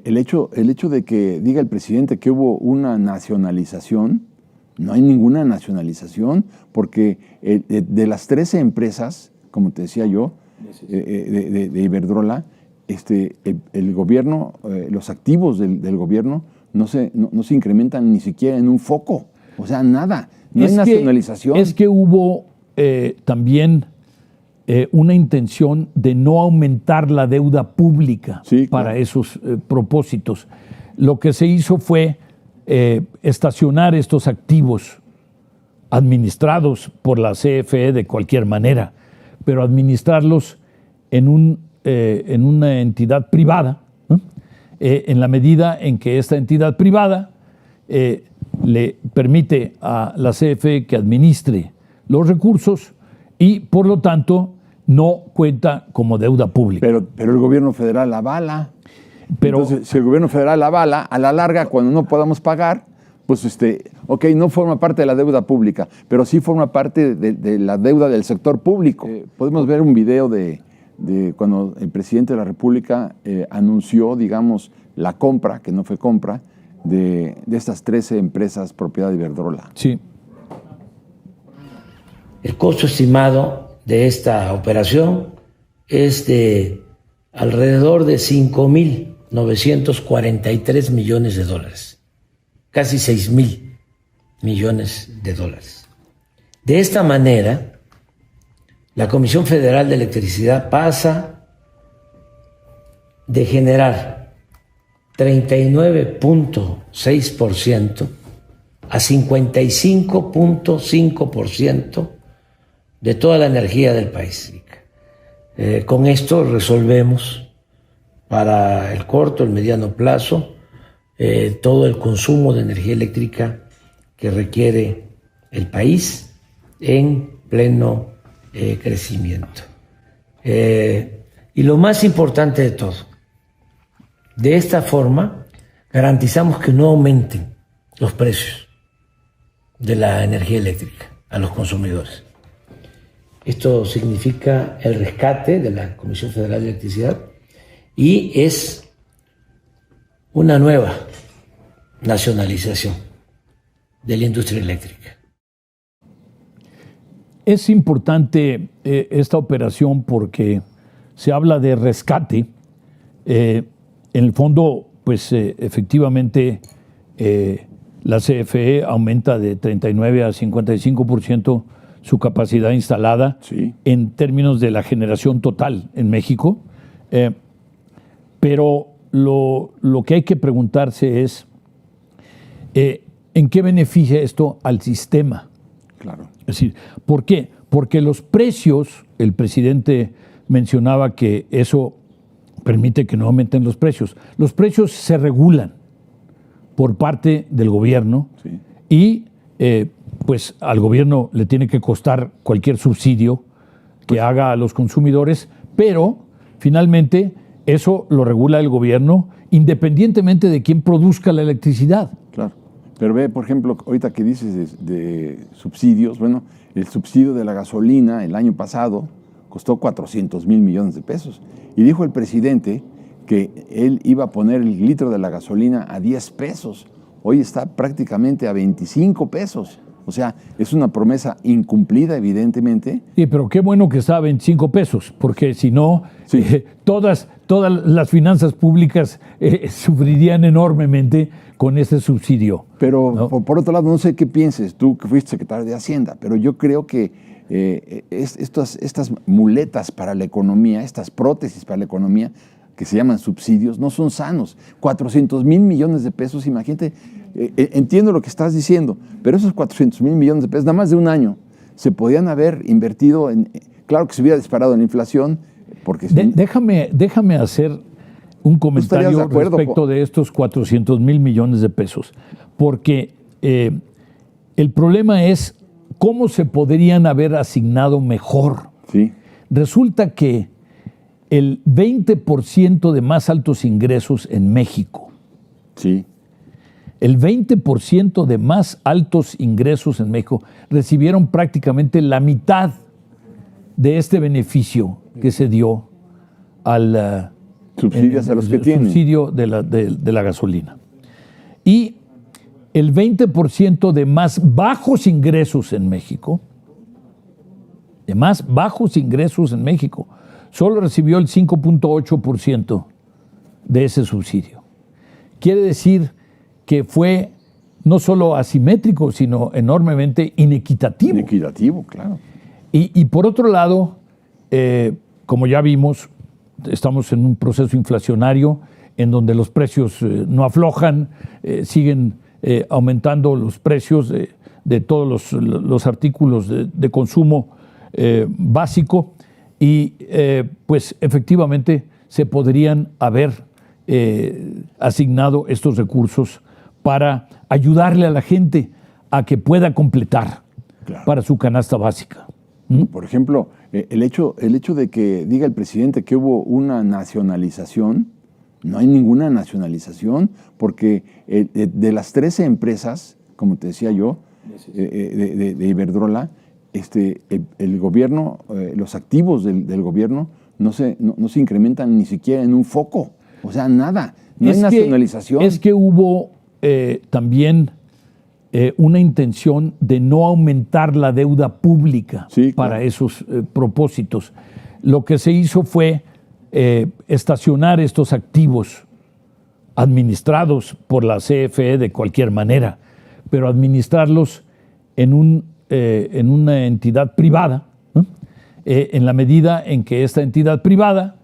El hecho de que diga el presidente que hubo una nacionalización, no hay ninguna nacionalización, porque de las 13 empresas, como te decía yo, de Iberdrola, el gobierno, los activos del gobierno no se incrementan ni siquiera en un foco, o sea, nada, no hay nacionalización. Es que hubo también una intención de no aumentar la deuda pública para esos propósitos. Lo que se hizo fue estacionar estos activos administrados por la CFE de cualquier manera, pero administrarlos en una entidad privada, ¿no? En la medida en que esta entidad privada le permite a la CFE que administre los recursos y, por lo tanto, no cuenta como deuda pública. Pero el gobierno federal avala. Entonces, si el gobierno federal avala, a la larga, cuando no podamos pagar, pues no forma parte de la deuda pública, pero sí forma parte de la deuda del sector público. Podemos ver un video de cuando el presidente de la República anunció, digamos, la compra, que no fue compra, de estas 13 empresas propiedad de Iberdrola. Sí. El costo estimado de esta operación es de alrededor de 5.943 millones de dólares, casi 6.000 millones de dólares. De esta manera, la Comisión Federal de Electricidad pasa de generar 39.6% a 55.5% de toda la energía del país. Con esto resolvemos para el corto, el mediano plazo, todo el consumo de energía eléctrica que requiere el país en pleno crecimiento. Y lo más importante de todo, de esta forma garantizamos que no aumenten los precios de la energía eléctrica a los consumidores. Esto significa el rescate de la Comisión Federal de Electricidad y es una nueva nacionalización de la industria eléctrica. Es importante esta operación porque se habla de rescate. En el fondo, pues efectivamente la CFE aumenta de 39 a 55% su capacidad instalada en términos de la generación total en México. Pero lo que hay que preguntarse es ¿en qué beneficia esto al sistema? Claro. Es decir, ¿por qué? Porque los precios, el presidente mencionaba que eso permite que no aumenten los precios. Los precios se regulan por parte del gobierno y pues al gobierno le tiene que costar cualquier subsidio que haga a los consumidores, pero finalmente eso lo regula el gobierno independientemente de quién produzca la electricidad. Claro. Pero ve, por ejemplo, ahorita que dices de subsidios, bueno, el subsidio de la gasolina el año pasado costó 400,000 millones de pesos. Y dijo el presidente que él iba a poner el litro de la gasolina a 10 pesos. Hoy está prácticamente a 25 pesos. O sea, es una promesa incumplida, evidentemente. Sí, pero qué bueno que está a 25 pesos, porque si no, todas las finanzas públicas sufrirían enormemente con ese subsidio. Pero, ¿no? por otro lado, no sé qué pienses tú, que fuiste secretario de Hacienda, pero yo creo que estas muletas para la economía, estas prótesis para la economía, que se llaman subsidios, no son sanos. 400,000 millones de pesos, imagínate, entiendo lo que estás diciendo, pero esos 400,000 millones de pesos, nada más de un año, se podían haber invertido en, claro que se hubiera disparado en la inflación, porque... Déjame hacer un comentario respecto de estos 400,000 millones de pesos, porque el problema es cómo se podrían haber asignado mejor. Sí. Resulta que el 20% de más altos ingresos en México, el 20% de más altos ingresos en México recibieron prácticamente la mitad de este beneficio que se dio al subsidias a los que tienen. Subsidio de la gasolina. Y el 20% de más bajos ingresos en México, solo recibió el 5.8% de ese subsidio. Quiere decir que fue no solo asimétrico, sino enormemente inequitativo. Inequitativo, claro. Y por otro lado, como ya vimos, estamos en un proceso inflacionario en donde los precios no aflojan, siguen aumentando los precios de todos los artículos de consumo básico y pues efectivamente se podrían haber asignado estos recursos para ayudarle a la gente a que pueda completar para su canasta básica. Por ejemplo, el hecho de que diga el presidente que hubo una nacionalización, no hay ninguna nacionalización, porque de las 13 empresas, como te decía yo, de Iberdrola, el gobierno, los activos del gobierno no se incrementan ni siquiera en un foco. O sea, nada. No hay nacionalización. Es que hubo también una intención de no aumentar la deuda pública para esos propósitos. Lo que se hizo fue estacionar estos activos administrados por la CFE de cualquier manera, pero administrarlos en una entidad privada, ¿no? En la medida en que esta entidad privada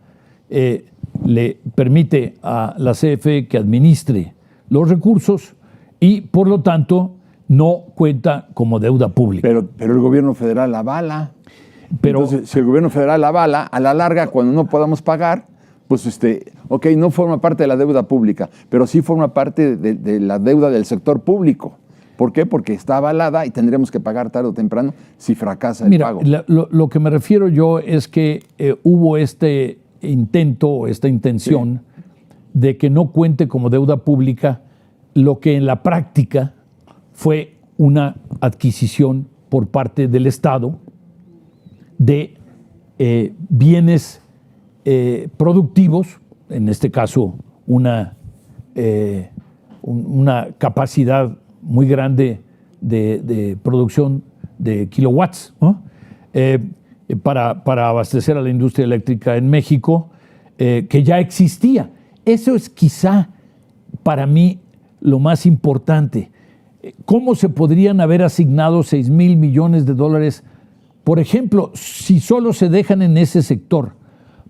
le permite a la CFE que administre los recursos y, por lo tanto, no cuenta como deuda pública. Pero el gobierno federal avala. Entonces, si el gobierno federal avala, a la larga, cuando no podamos pagar, pues no forma parte de la deuda pública, pero sí forma parte de la deuda del sector público. ¿Por qué? Porque está avalada y tendremos que pagar tarde o temprano si fracasa el pago. Lo que me refiero yo es que hubo este intento, esta intención de que no cuente como deuda pública, lo que en la práctica fue una adquisición por parte del Estado de bienes productivos, en este caso una capacidad muy grande de producción de kilowatts, ¿no? Para abastecer a la industria eléctrica en México, que ya existía. Eso es quizá para mí lo más importante. ¿Cómo se podrían haber asignado 6,000 millones de dólares, por ejemplo, si solo se dejan en ese sector,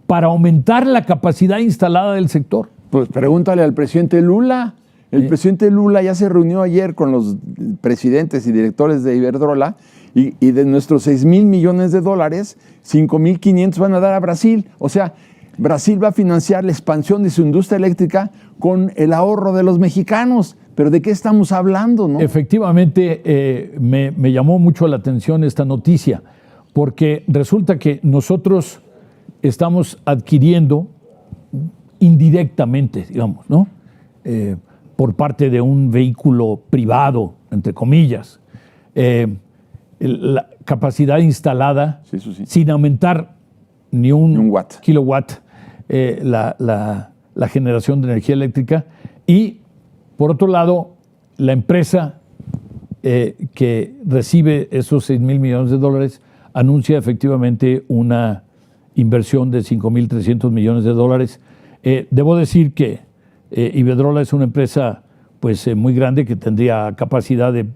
para aumentar la capacidad instalada del sector? Pues pregúntale al presidente Lula. El presidente Lula ya se reunió ayer con los presidentes y directores de Iberdrola y de nuestros 6,000 millones de dólares, 5,500 van a dar a Brasil. O sea, Brasil va a financiar la expansión de su industria eléctrica con el ahorro de los mexicanos. ¿Pero de qué estamos hablando, no? Efectivamente, me llamó mucho la atención esta noticia, porque resulta que nosotros estamos adquiriendo indirectamente, digamos, ¿no? Por parte de un vehículo privado, entre comillas, la capacidad instalada, sin aumentar ni un kilowatt, la generación de energía eléctrica. Y, por otro lado, la empresa que recibe esos 6,000 millones de dólares anuncia efectivamente una inversión de 5,300 millones de dólares. Debo decir que Iberdrola es una empresa pues muy grande que tendría capacidad de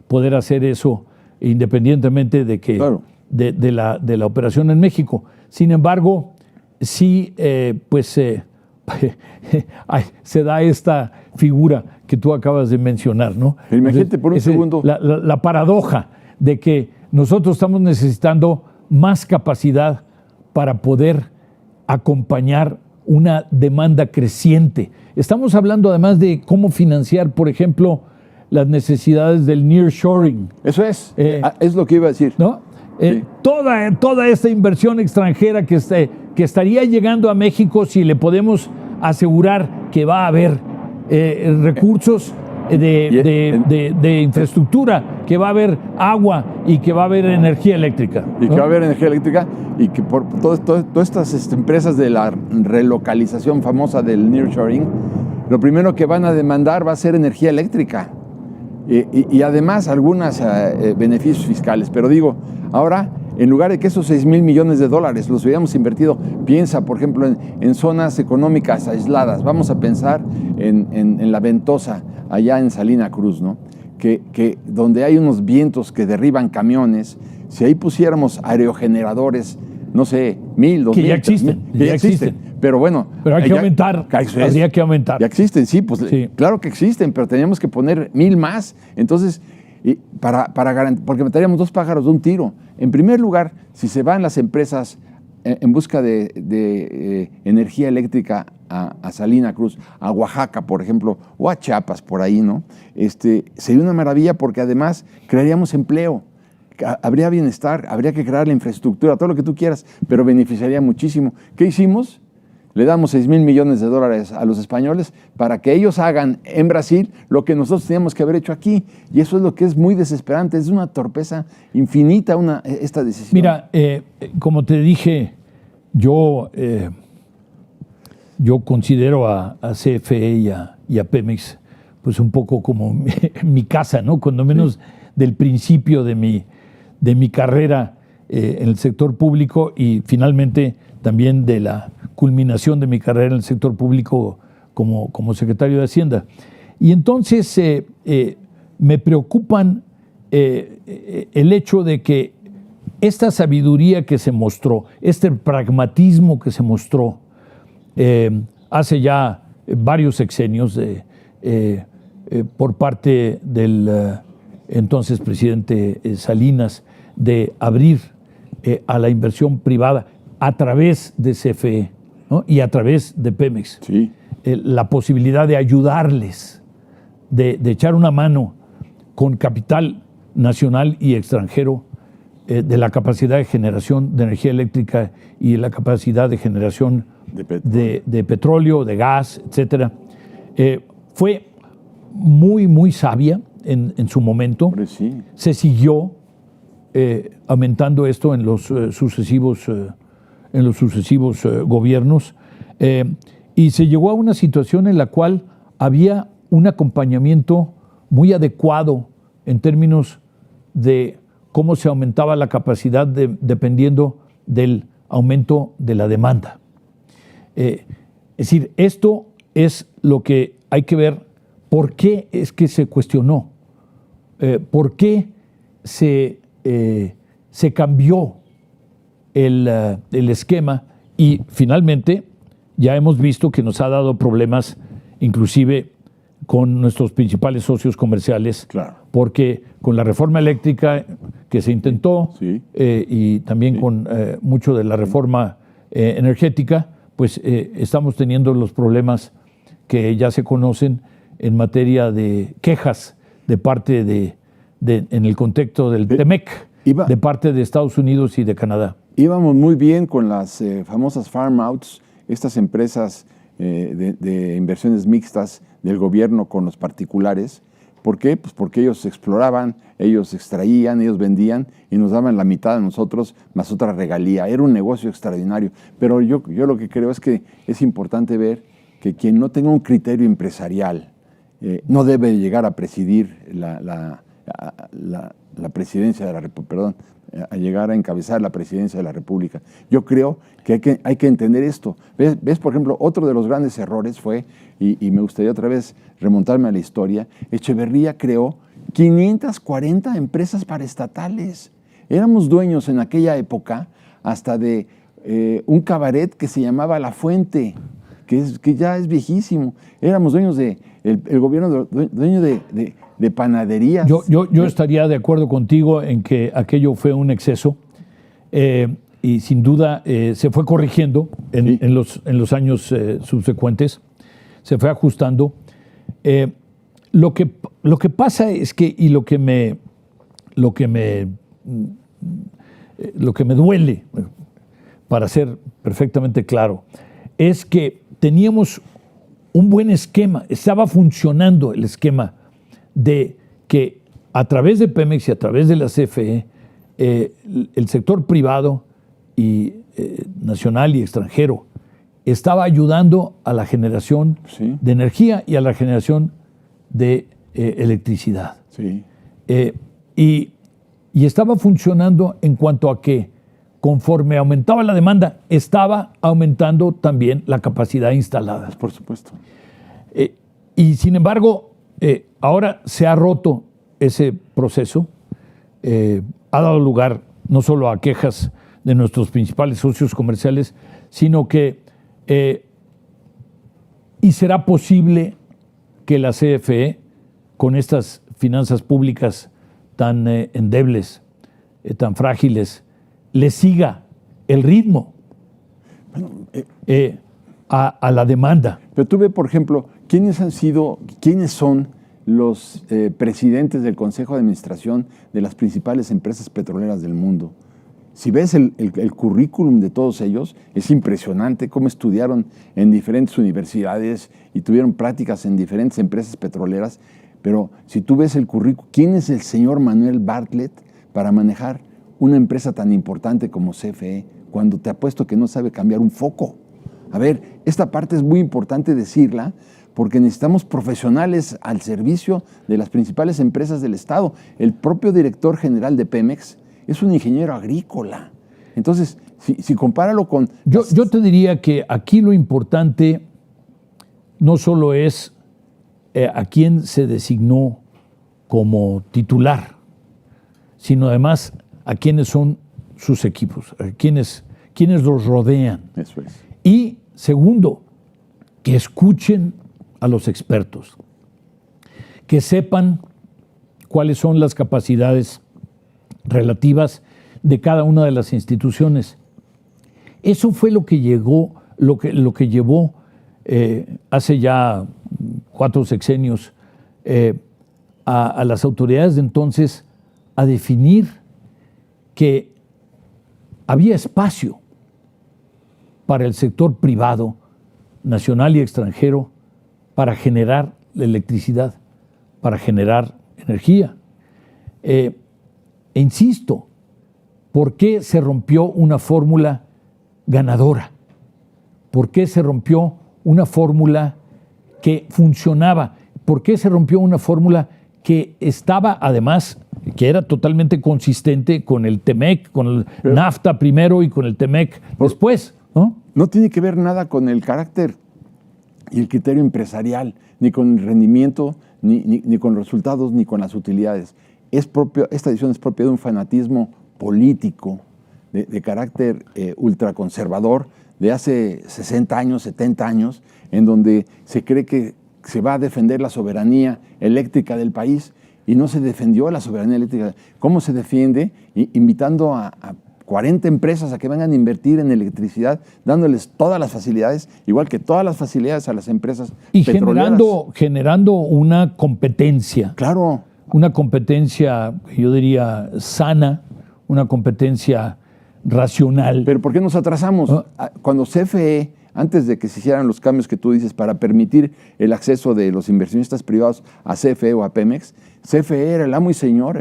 poder hacer eso independientemente de que de la operación en México. Sin embargo, sí se da esta figura que tú acabas de mencionar, ¿no? Imagínate por un segundo. La paradoja de que nosotros estamos necesitando más capacidad para poder acompañar una demanda creciente. Estamos hablando además de cómo financiar, por ejemplo, las necesidades del nearshoring. Eso es lo que iba a decir. ¿No? Sí. Toda esta inversión extranjera que estaría llegando a México si le podemos asegurar que va a haber recursos de infraestructura, que va a haber agua y que va a haber energía eléctrica. Y que va a haber energía eléctrica y que por todas estas empresas de la relocalización famosa del nearshoring, lo primero que van a demandar va a ser energía eléctrica. Y además algunos beneficios fiscales. Pero digo, ahora, en lugar de que esos $6,000 millones los hubiéramos invertido, piensa, por ejemplo, en zonas económicas aisladas. Vamos a pensar en La Ventosa, allá en Salina Cruz, ¿no? Que donde hay unos vientos que derriban camiones, si ahí pusiéramos aerogeneradores, no sé, 1,000, 2,000. Que ya existen. Ya existen. Pero bueno. Pero hay que aumentar. Habría que aumentar. Ya existen, sí, pues sí. Claro que existen, pero teníamos que poner 1,000 más. Entonces, porque mataríamos 2 pájaros de un tiro. En primer lugar, si se van las empresas en busca de energía eléctrica a Salina Cruz, a Oaxaca, por ejemplo, o a Chiapas, por ahí, ¿no? Sería una maravilla porque además crearíamos empleo. Habría bienestar, habría que crear la infraestructura, todo lo que tú quieras, pero beneficiaría muchísimo. ¿Qué hicimos? Le damos $6,000 millones a los españoles para que ellos hagan en Brasil lo que nosotros teníamos que haber hecho aquí. Y eso es lo que es muy desesperante. Es una torpeza infinita esta decisión. Mira, como te dije, yo considero a CFE y a Pemex pues un poco como mi casa, ¿no? Cuando menos del principio de mi carrera en el sector público y finalmente también de la culminación de mi carrera en el sector público como secretario de Hacienda. Y entonces me preocupan el hecho de que esta sabiduría que se mostró, este pragmatismo que se mostró hace ya varios sexenios por parte del entonces presidente Salinas de abrir a la inversión privada a través de CFE, ¿no? Y a través de Pemex, sí. La posibilidad de ayudarles, de echar una mano con capital nacional y extranjero, de la capacidad de generación de energía eléctrica y de la capacidad de generación de petróleo, de gas, etcétera, fue muy, muy sabia en su momento. Sí. Se siguió aumentando esto en los sucesivos gobiernos y se llegó a una situación en la cual había un acompañamiento muy adecuado en términos de cómo se aumentaba la capacidad dependiendo del aumento de la demanda. Es decir, esto es lo que hay que ver. ¿Por qué es que se cuestionó? ¿Por qué se cambió el esquema? Y finalmente ya hemos visto que nos ha dado problemas inclusive con nuestros principales socios comerciales, claro, porque con la reforma eléctrica que se intentó y también con mucho de la reforma energética, pues estamos teniendo los problemas que ya se conocen en materia de quejas de parte en el contexto del TEMEC, de parte de Estados Unidos y de Canadá. Íbamos muy bien con las famosas farm outs, estas empresas de inversiones mixtas del gobierno con los particulares. ¿Por qué? Pues porque ellos exploraban, ellos extraían, ellos vendían y nos daban la mitad a nosotros más otra regalía. Era un negocio extraordinario. Pero yo lo que creo es que es importante ver que quien no tenga un criterio empresarial no debe llegar a presidir la presidencia de la República, perdón, a llegar a encabezar la presidencia de la República. Yo creo que hay que entender esto. ¿Ves? Por ejemplo, otro de los grandes errores fue, y me gustaría otra vez remontarme a la historia, Echeverría creó 540 empresas paraestatales. Éramos dueños en aquella época hasta de un cabaret que se llamaba La Fuente, que ya es viejísimo. Éramos dueños el gobierno dueño de panaderías. Yo estaría de acuerdo contigo en que aquello fue un exceso y sin duda se fue corrigiendo en los años subsecuentes, se fue ajustando. Lo que pasa es que, y lo que me duele, para ser perfectamente claro, es que teníamos un buen esquema, estaba funcionando el esquema de que a través de Pemex y a través de la CFE, el sector privado y nacional y extranjero estaba ayudando a la generación de energía y a la generación de electricidad. Sí. Y estaba funcionando en cuanto a que conforme aumentaba la demanda, estaba aumentando también la capacidad instalada. Por supuesto. Y sin embargo, ahora se ha roto ese proceso, ha dado lugar no solo a quejas de nuestros principales socios comerciales, sino que y será posible que la CFE, con estas finanzas públicas tan endebles, tan frágiles, le siga el ritmo a la demanda. Pero tú ve, por ejemplo, quiénes son los presidentes del Consejo de Administración de las principales empresas petroleras del mundo. Si ves el currículum de todos ellos, es impresionante cómo estudiaron en diferentes universidades y tuvieron prácticas en diferentes empresas petroleras. Pero si tú ves el currículum, ¿quién es el señor Manuel Bartlett para manejar una empresa tan importante como CFE, cuando te apuesto que no sabe cambiar un foco? A ver, esta parte es muy importante decirla, porque necesitamos profesionales al servicio de las principales empresas del Estado. El propio director general de Pemex es un ingeniero agrícola. Entonces, si compáralo con... Yo te diría que aquí lo importante no solo es a quién se designó como titular, sino además a quiénes son sus equipos, a quiénes los rodean. Eso es. Y segundo, que escuchen a los expertos, que sepan cuáles son las capacidades relativas de cada una de las instituciones. Eso fue lo que llevó hace ya 4 sexenios a las autoridades de entonces a definir que había espacio para el sector privado, nacional y extranjero, para generar la electricidad, para generar energía. Insisto, ¿por qué se rompió una fórmula ganadora? ¿Por qué se rompió una fórmula que funcionaba? ¿Por qué se rompió una fórmula que estaba además, que era totalmente consistente con el TEMEC, con el NAFTA primero y con el TEMEC después? No tiene que ver nada con el carácter y el criterio empresarial, ni con el rendimiento, ni con los resultados, ni con las utilidades. Esta decisión es propia de un fanatismo político de carácter ultraconservador de hace 60 años, 70 años, en donde se cree que se va a defender la soberanía eléctrica del país y no se defendió la soberanía eléctrica. ¿Cómo se defiende? Invitando a 40 empresas a que vengan a invertir en electricidad, dándoles todas las facilidades, igual que todas las facilidades a las empresas y petroleras. generando una competencia. Claro. Una competencia, yo diría, sana, una competencia racional. Pero ¿por qué nos atrasamos? Cuando CFE, antes de que se hicieran los cambios que tú dices para permitir el acceso de los inversionistas privados a CFE o a Pemex, CFE era el amo y señor,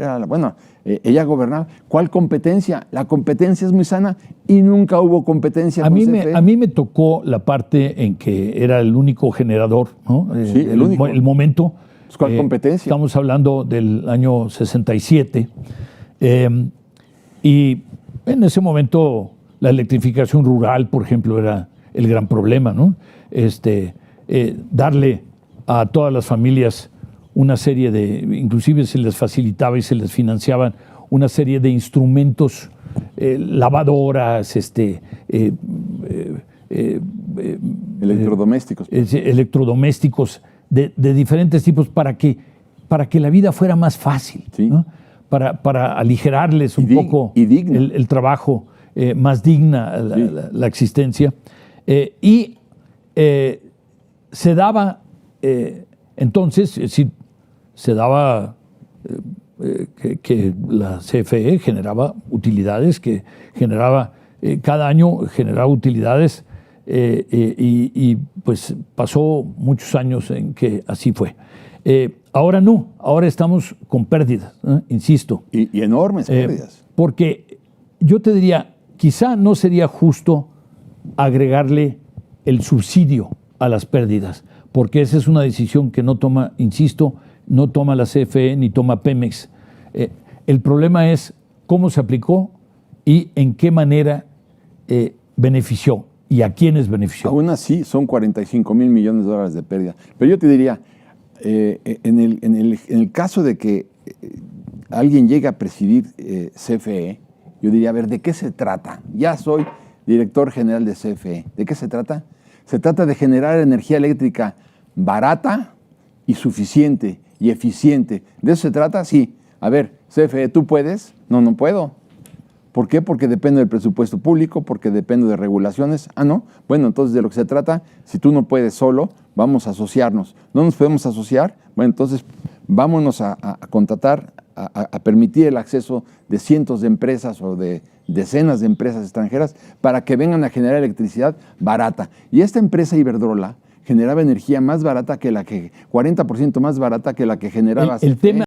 ella gobernaba. ¿Cuál competencia? La competencia es muy sana y nunca hubo competencia con CFE. A mí me tocó la parte en que era el único generador, ¿no? Sí, el único. El momento. ¿Cuál competencia? Estamos hablando del año 67. Y en ese momento la electrificación rural, por ejemplo, era el gran problema, ¿no? Darle a todas las familias una serie inclusive se les facilitaba y se les financiaban una serie de instrumentos, lavadoras, electrodomésticos. Electrodomésticos de diferentes tipos para que la vida fuera más fácil, sí, ¿no? Para aligerarles un poco el trabajo, más digna la existencia. Se daba, entonces, es decir, se daba que la CFE generaba utilidades, que generaba, cada año generaba utilidades, y pues pasó muchos años en que así fue. Ahora no, ahora estamos con pérdidas, insisto. Y enormes pérdidas. Porque yo te diría, quizá no sería justo agregarle el subsidio a las pérdidas, porque esa es una decisión que no toma, insisto, no toma la CFE ni toma Pemex. El problema es cómo se aplicó y en qué manera benefició y a quiénes benefició. Aún así, son 45 mil millones de dólares de pérdida. Pero yo te diría, en el caso de que alguien llegue a presidir CFE, yo diría, a ver, ¿de qué se trata? Ya soy director general de CFE. ¿De qué se trata? Se trata de generar energía eléctrica barata y suficiente y eficiente. ¿De eso se trata? Sí. A ver, CFE, ¿tú puedes? No, no puedo. ¿Por qué? Porque depende del presupuesto público, porque depende de regulaciones. Ah, ¿no? Bueno, entonces de lo que se trata, si tú no puedes solo, vamos a asociarnos. ¿No nos podemos asociar? Bueno, entonces vámonos a contratar, a permitir el acceso de cientos de empresas o de decenas de empresas extranjeras para que vengan a generar electricidad barata. Y esta empresa Iberdrola generaba energía más barata que la que, 40% más barata que la que generaba CFE.